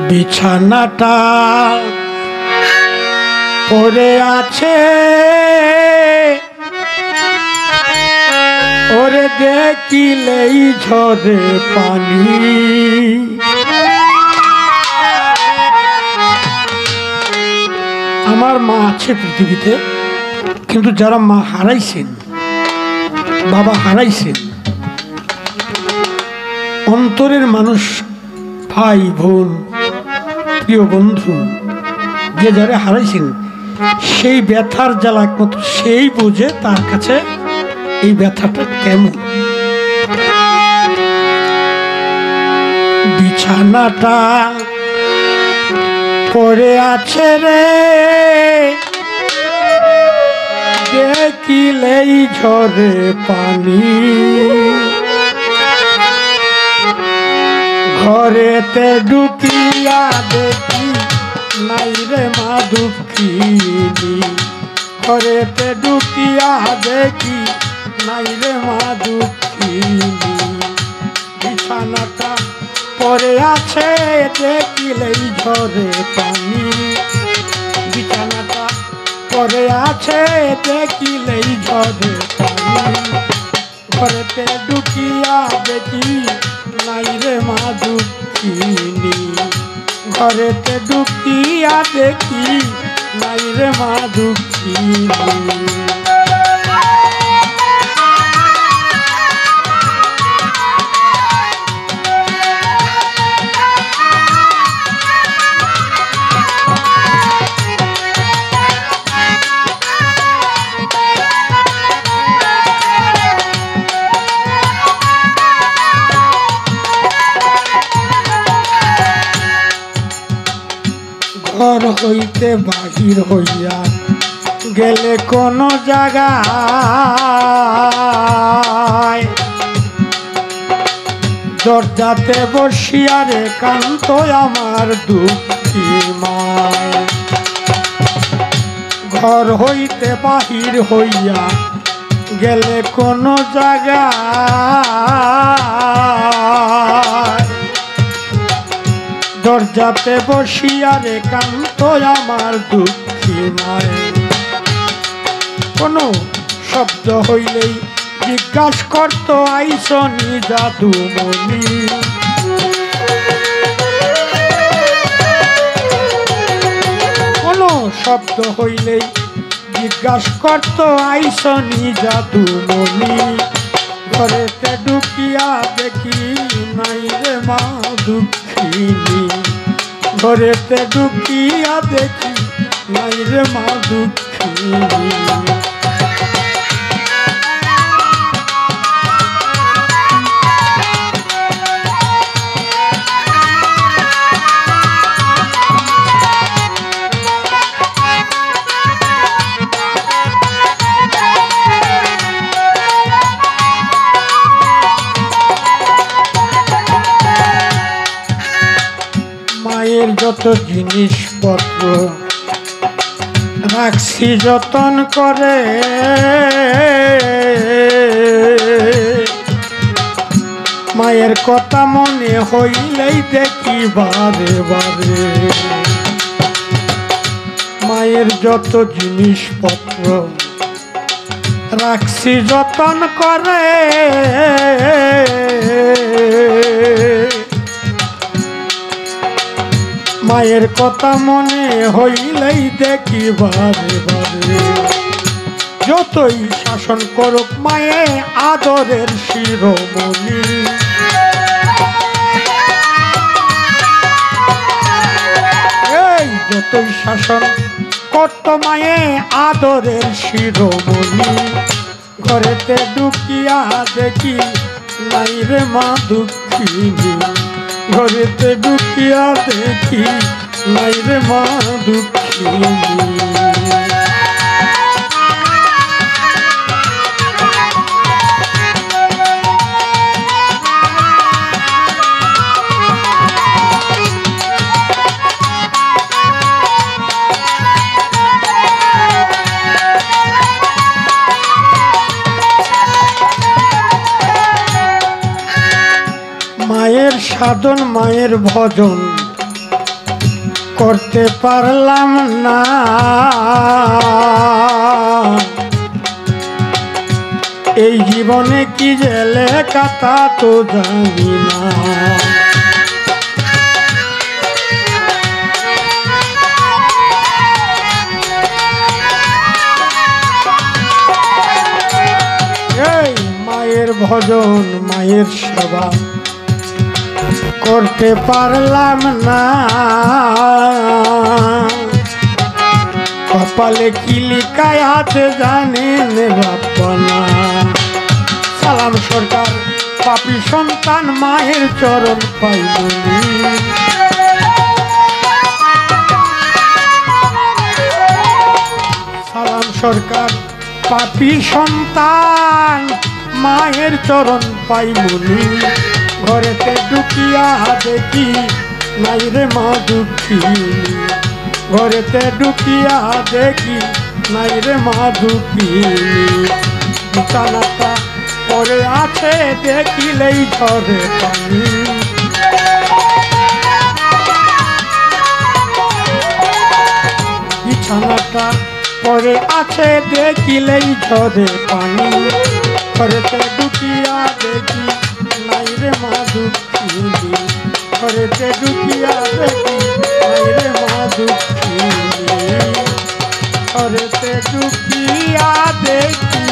বিছানাটা পড়ে আছে ওরে দেখিলেই ঝরে পানি। আমার মা আছে পৃথিবীতে, কিন্তু যারা মা হারাইছেন, বাবা হারাইছেন, অন্তরের মানুষ, ভাই বোন, প্রিয় বন্ধু, যে যারা হারাইছেন সেই ব্যথার জ্বালা একমাত্র সেই বোঝে তার কাছে এই ব্যথাটা কেমন। বিছানাটা পড়ে আছে রে দেখিলেই ঝরে পানি। ঘরেতে ঢুকিয়া দেখি নাই রে মা দুঃখিনী। ঘরেতে ঢুকিয়া দেখি নাই রে মা দুঃখিনী। বিছানাটা পড়ে আছে দেখিলেই ঝরে পানি। বিছানাটা পড়ে আছে দেখিলেই ঝরে পানি। ঘরেতে ঢুকিয়া দেখি নাই রে মা দুঃখিনী। ঘরেতে ঢুকিয়া দেখি নাই রে মা দুঃখিনী। ঘর হইতে বাহির হইয়া গেলে কোন জায়গায় দরজাতে বসিয়া রে কান্ত আমার দুঃখী মায়। ঘর হইতে বাহির হইয়া গেলে কোন জায়গায় দরজাতে বসিয়া রে কান্ত আমার দুঃখী মায়। কোনো শব্দ হইলেই জিজ্ঞাসা করত আইসনি জাদুমণি। কোনো শব্দ হইলেই জিজ্ঞাসা করত আইসনি জাদুমণি। ঘরেতে ঢুকিয়া দেখি নাই রে মা দুঃখিনী। ঘরেতে ঢুকিয়া দেখি নাই রে মা দুঃখিনী। মায়ের যত জিনিসপত্র রাখছি যতন করে, মায়ের কথা মনে হইলেই দেখি বারে বারে। মায়ের যত জিনিসপত্র রাখছি যতন করে, মায়ের কথা মনে হইলেই দেখি বারে বারে। যতই শাসন করুক মায়ে আদরের শিরোমণি। এই যতই শাসন করত মায়ে আদরের শিরোমণি। ঘরেতে ঢুকিয়া দেখি নাই রে মা দুঃখিনী। ঘরেতে ঢুকিয়া দেখি নাই রে মা দুঃখিনী। মায়ের সাধন মায়ের ভজন করতে পারলাম না, এই জীবনে কি যে লেখা তা তো জানি না। এই মায়ের ভজন মায়ের সেবা করতে পারলাম না, কপালে কি লিখায় আছে জানেন বাপনা। সালাম সরকার পাপী সন্তান মায়ের চরণ পাইনি। সালাম সরকার পাপী সন্তান মায়ের চরণ পাইমুনি। ঘরেতে ঢুকিয়া দেখি নাই রে মা দুঃখী, ঘরেতে ঢুকিয়া দেখি নাই রে মা দুঃখী। বিছানাটা পরে আছে দেখিলেই ঝরে পানি, বিছানাটা পরে আছে দেখিলেই ঝরে পানি। ঘরেতে ঢুকিয়া দেখি নাই রে মা দুঃখী, ঘরেতে ঢুকিয়া দেখি নাই রে মা দুঃখী, ঘরেতে ঢুকিয়া দেখি